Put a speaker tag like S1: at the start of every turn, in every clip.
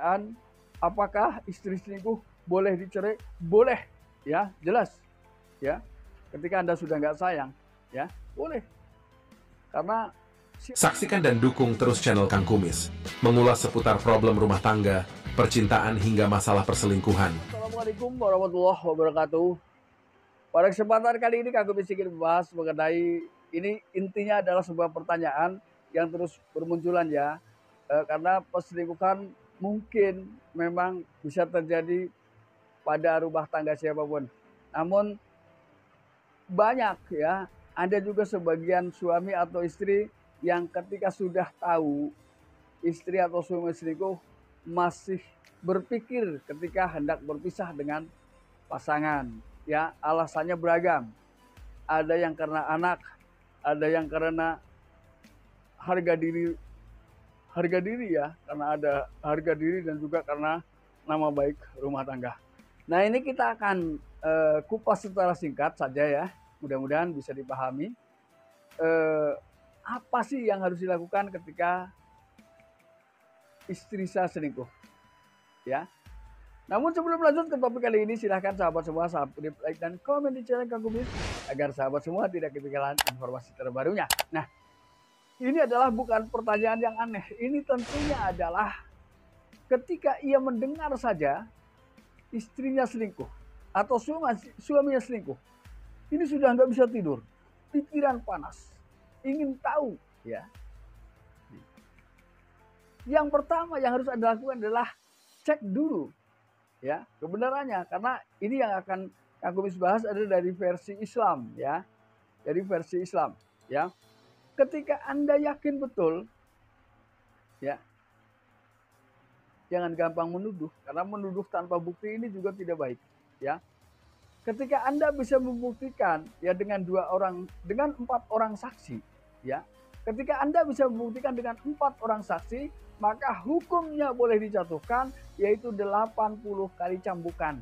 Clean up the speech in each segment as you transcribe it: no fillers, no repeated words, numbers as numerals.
S1: pertanyaan, apakah istri selingkuh boleh dicerai? Boleh, ya, jelas, ya. Ketika Anda sudah nggak sayang, ya, boleh. Karena
S2: Saksikan dan dukung terus channel Kang Kumis, mengulas seputar problem rumah tangga, percintaan hingga masalah perselingkuhan.
S1: Assalamualaikum warahmatullahi wabarakatuh. Pada kesempatan kali ini Kang Kumis ingin membahas mengenai ini, intinya adalah sebuah pertanyaan yang terus bermunculan, ya. Karena perselingkuhan mungkin memang bisa terjadi pada rumah tangga siapapun. Namun banyak, ya, ada juga sebagian suami atau istri yang ketika sudah tahu istri atau suami selingkuh masih berpikir ketika hendak berpisah dengan pasangan, ya. Alasannya beragam. Ada yang karena anak, ada yang karena harga diri, ya, karena ada harga diri dan juga karena nama baik rumah tangga. Nah, ini kita akan kupas secara singkat saja, ya. Mudah-mudahan bisa dipahami. Apa sih yang harus dilakukan ketika istri saya selingkuh, ya. Namun sebelum lanjut ke topik kali ini, silahkan sahabat semua like dan komen di channel Kang Kumis agar sahabat semua tidak ketinggalan informasi terbarunya. Nah, ini adalah bukan pertanyaan yang aneh. Ini tentunya adalah ketika ia mendengar saja istrinya selingkuh atau suaminya selingkuh, ini sudah nggak bisa tidur, pikiran panas, ingin tahu, ya. Yang pertama yang harus Anda lakukan adalah cek dulu, ya, kebenarannya, karena ini yang akan Kang Kumis bahas adalah dari versi Islam, ya. Dari versi Islam, ya. Ketika Anda yakin betul, ya, jangan gampang menuduh, karena menuduh tanpa bukti ini juga tidak baik, ya. Ketika Anda bisa membuktikan, ya, dengan 4 orang saksi, ya. Ketika Anda bisa membuktikan dengan 4 orang saksi, maka hukumnya boleh dijatuhkan, yaitu 80 kali cambukan.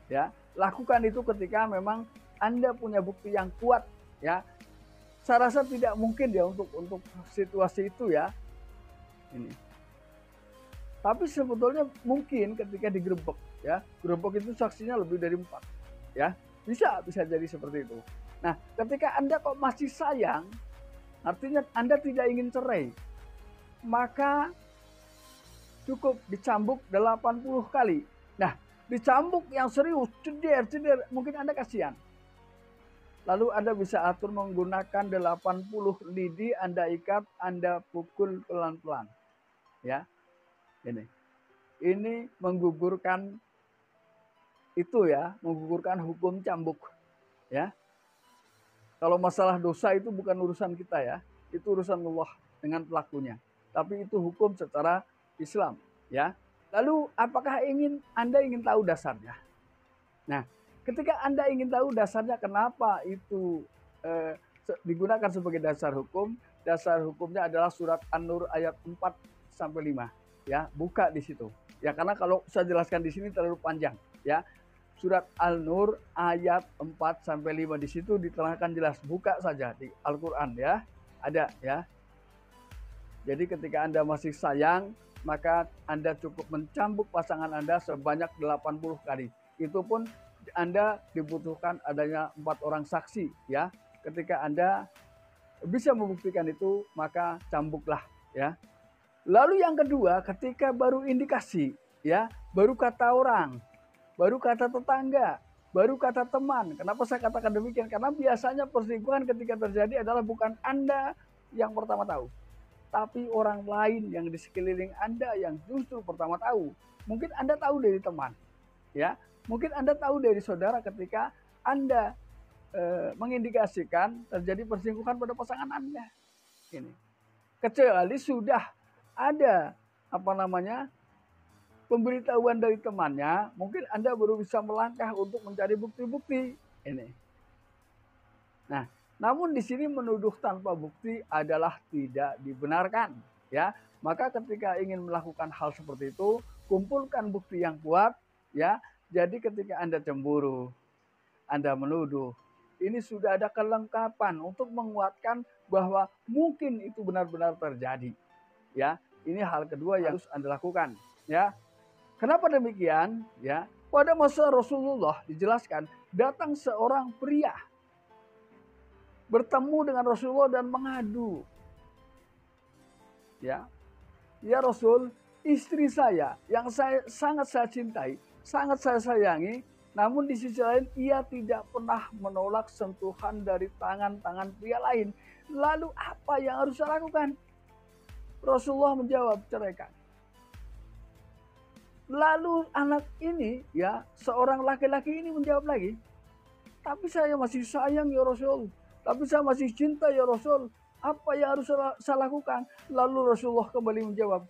S1: Ya, lakukan itu ketika memang Anda punya bukti yang kuat, ya. Saya rasa tidak mungkin ya untuk situasi itu, ya. Ini. Tapi sebetulnya mungkin ketika digerebek, ya. Gerebek itu saksinya lebih dari 4, ya. Bisa jadi seperti itu. Nah, ketika Anda kok masih sayang, artinya Anda tidak ingin cerai, maka cukup dicambuk 80 kali. Nah, dicambuk yang serius, ceder, mungkin Anda kasihan. Lalu Anda bisa atur menggunakan 80 lidi, Anda ikat, Anda pukul pelan-pelan, ya. Ini menggugurkan itu, ya, menggugurkan hukum cambuk, ya. Kalau masalah dosa itu bukan urusan kita, ya. Itu urusan Allah dengan pelakunya. Tapi itu hukum secara Islam, ya. Lalu apakah Anda ingin tahu dasarnya? Nah, ketika Anda ingin tahu dasarnya kenapa itu digunakan sebagai dasar hukumnya adalah surat An-Nur ayat 4 sampai 5, ya. Buka di situ. Ya, karena kalau saya jelaskan di sini terlalu panjang, ya. Surat Al-Nur ayat 4 sampai 5 di situ diterangkan jelas. Buka saja di Al-Qur'an, ya. Ada, ya. Jadi ketika Anda masih sayang, maka Anda cukup mencambuk pasangan Anda sebanyak 80 kali. Itu pun Anda dibutuhkan adanya 4 orang saksi, ya. Ketika Anda bisa membuktikan itu, maka cambuklah, ya. Lalu yang kedua, ketika baru indikasi, ya, baru kata orang, baru kata tetangga, baru kata teman. Kenapa saya katakan demikian? Karena biasanya perselingkuhan ketika terjadi adalah bukan Anda yang pertama tahu, tapi orang lain yang di sekeliling Anda yang justru pertama tahu. Mungkin Anda tahu dari teman, ya. Mungkin Anda tahu dari saudara ketika Anda mengindikasikan terjadi perselingkuhan pada pasangan Anda. Ini. Kecuali sudah ada pemberitahuan dari temannya, mungkin Anda baru bisa melangkah untuk mencari bukti-bukti ini. Nah, namun di sini menuduh tanpa bukti adalah tidak dibenarkan, ya. Maka ketika ingin melakukan hal seperti itu, kumpulkan bukti yang kuat, ya. Jadi ketika Anda cemburu, Anda menuduh, ini sudah ada kelengkapan untuk menguatkan bahwa mungkin itu benar-benar terjadi, ya. Ini hal kedua yang harus Anda lakukan. Ya, kenapa demikian? Ya, pada masa Rasulullah dijelaskan datang seorang pria bertemu dengan Rasulullah dan mengadu. Ya, ya Rasul, istri saya yang sangat saya cintai, sangat saya sayangi, namun di sisi lain ia tidak pernah menolak sentuhan dari tangan-tangan pria lain. Lalu apa yang harus saya lakukan? Rasulullah menjawab, ceraikan. Lalu anak ini, ya, seorang laki-laki ini menjawab lagi, tapi saya masih sayang ya Rasul, tapi saya masih cinta ya Rasul, apa yang harus saya lakukan? Lalu Rasulullah kembali menjawab,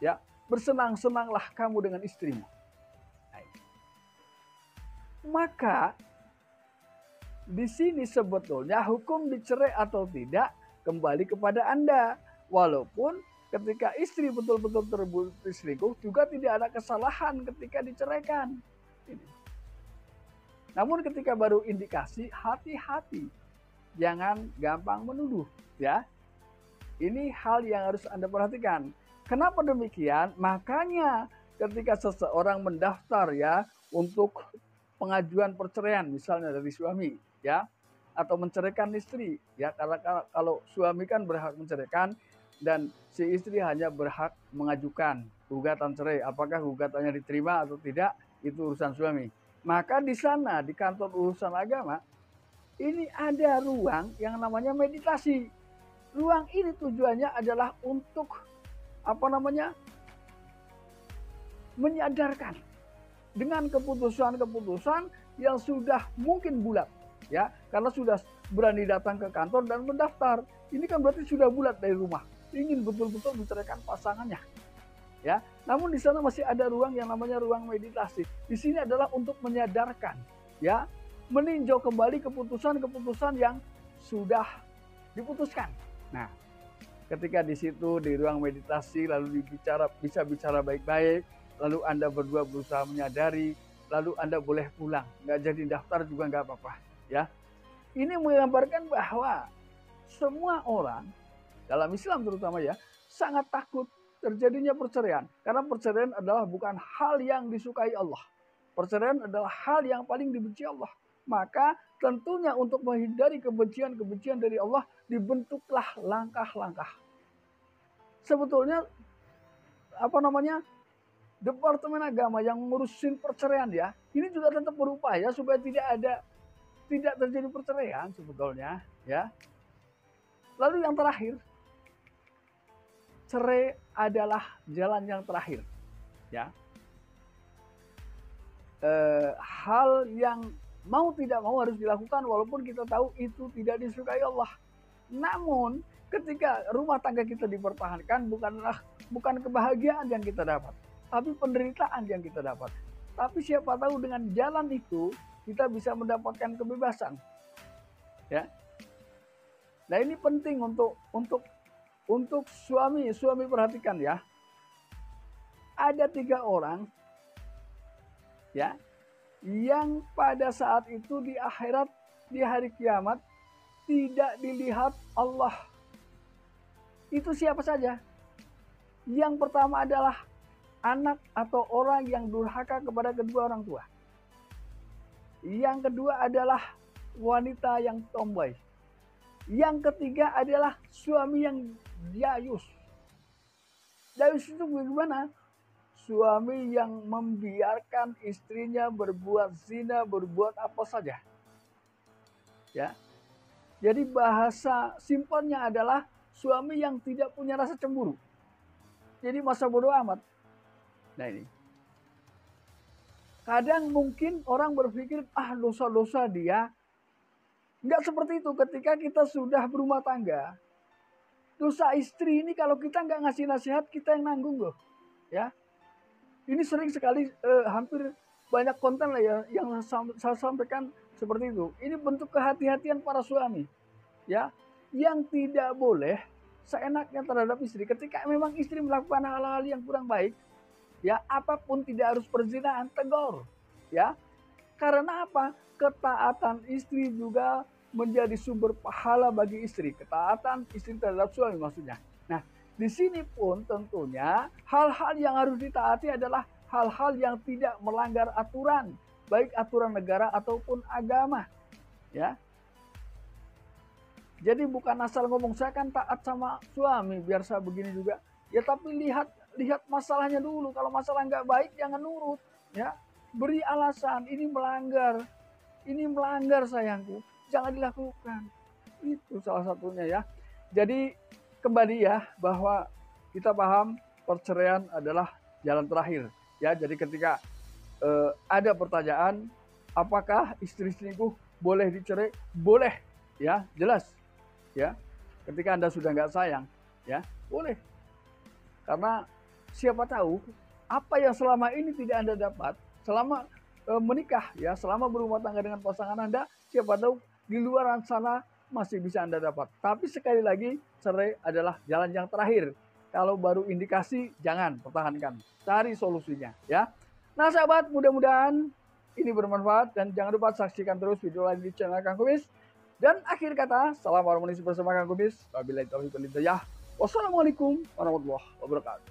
S1: ya, bersenang-senanglah kamu dengan istrimu. Maka di sini sebetulnya hukum dicerai atau tidak kembali kepada Anda. Walaupun ketika istri betul-betul terbukti selingkuh juga tidak ada kesalahan ketika diceraikan. Namun ketika baru indikasi, hati-hati, jangan gampang menuduh, ya. Ini hal yang harus Anda perhatikan. Kenapa demikian? Makanya ketika seseorang mendaftar, ya, untuk pengajuan perceraian misalnya dari suami, ya, atau menceraikan istri, ya, karena kalau suami kan berhak menceraikan dan si istri hanya berhak mengajukan gugatan cerai. Apakah gugatannya diterima atau tidak itu urusan suami. Maka di sana di kantor urusan agama ini ada ruang yang namanya meditasi. Ruang ini tujuannya adalah untuk menyadarkan dengan keputusan-keputusan yang sudah mungkin bulat, ya, karena sudah berani datang ke kantor dan mendaftar. Ini kan berarti sudah bulat dari rumah, ingin betul-betul menceraikan pasangannya, ya. Namun di sana masih ada ruang yang namanya ruang meditasi. Di sini adalah untuk menyadarkan, ya, meninjau kembali keputusan-keputusan yang sudah diputuskan. Nah, ketika di situ di ruang meditasi lalu bisa bicara baik-baik, lalu Anda berdua berusaha menyadari, lalu Anda boleh pulang, nggak jadi daftar juga nggak apa-apa, ya. Ini menggambarkan bahwa semua orang dalam Islam terutama, ya, sangat takut terjadinya perceraian, karena perceraian adalah bukan hal yang disukai Allah. Perceraian adalah hal yang paling dibenci Allah. Maka tentunya untuk menghindari kebencian-kebencian dari Allah dibentuklah langkah-langkah. Sebetulnya Departemen Agama yang ngurusin perceraian, ya, ini juga tetap berupaya supaya tidak terjadi perceraian sebetulnya, ya. Lalu yang terakhir, cerai adalah jalan yang terakhir, ya. Hal yang mau tidak mau harus dilakukan walaupun kita tahu itu tidak disukai Allah. Namun ketika rumah tangga kita dipertahankan bukan kebahagiaan yang kita dapat, tapi penderitaan yang kita dapat. Tapi siapa tahu dengan jalan itu kita bisa mendapatkan kebebasan, ya. Nah, ini penting untuk suami perhatikan, ya. Ada 3 orang, ya, yang pada saat itu di akhirat, di hari kiamat tidak dilihat Allah. Itu siapa saja? Yang pertama adalah anak atau orang yang durhaka kepada kedua orang tua. Yang kedua adalah wanita yang tomboy. Yang ketiga adalah suami yang dayus. Dayus itu bagaimana? Suami yang membiarkan istrinya berbuat zina, berbuat apa saja, ya. Jadi bahasa simpelnya adalah suami yang tidak punya rasa cemburu. Jadi masa bodoh amat. Nah, ini kadang mungkin orang berpikir, dosa-dosa dia. Enggak seperti itu. Ketika kita sudah berumah tangga, dosa istri ini kalau kita nggak ngasih nasihat, kita yang nanggung loh, ya. Ini sering sekali, hampir banyak konten lah, ya, yang saya sampaikan seperti itu. Ini bentuk kehati-hatian para suami, ya, yang tidak boleh seenaknya terhadap istri. Ketika memang istri melakukan hal-hal yang kurang baik, ya, apapun, tidak harus perzinahan, tegur, ya. Karena apa? Ketaatan istri juga menjadi sumber pahala bagi istri. Ketaatan istri terhadap suami maksudnya. Nah, Di sini pun tentunya hal-hal yang harus ditaati adalah hal-hal yang tidak melanggar aturan, baik aturan negara ataupun agama. Ya. Jadi bukan asal ngomong saya kan taat sama suami biar saya begini juga. Ya tapi lihat masalahnya dulu. Kalau masalah nggak baik jangan nurut. Ya, beri alasan ini melanggar sayangku, jangan dilakukan. Itu salah satunya ya. Jadi kembali ya bahwa kita paham perceraian adalah jalan terakhir. Ya, jadi ketika ada pertanyaan apakah istri selingkuh boleh dicerai? Boleh, ya jelas. Ya, ketika Anda sudah nggak sayang, ya boleh. Karena siapa tahu apa yang selama ini tidak Anda dapat selama menikah, ya selama berumah tangga dengan pasangan Anda, siapa tahu di luar sana masih bisa Anda dapat. Tapi sekali lagi, cerai adalah jalan yang terakhir. Kalau baru indikasi, jangan pertahankan, cari solusinya, ya. Nah sahabat, mudah-mudahan ini bermanfaat dan jangan lupa saksikan terus video lain di channel Kang Kumis. Dan akhir kata, salam harmonis bersama Kang Kumis. Wabillahi taufiq wal hidayah. Wassalamualaikum warahmatullahi wabarakatuh.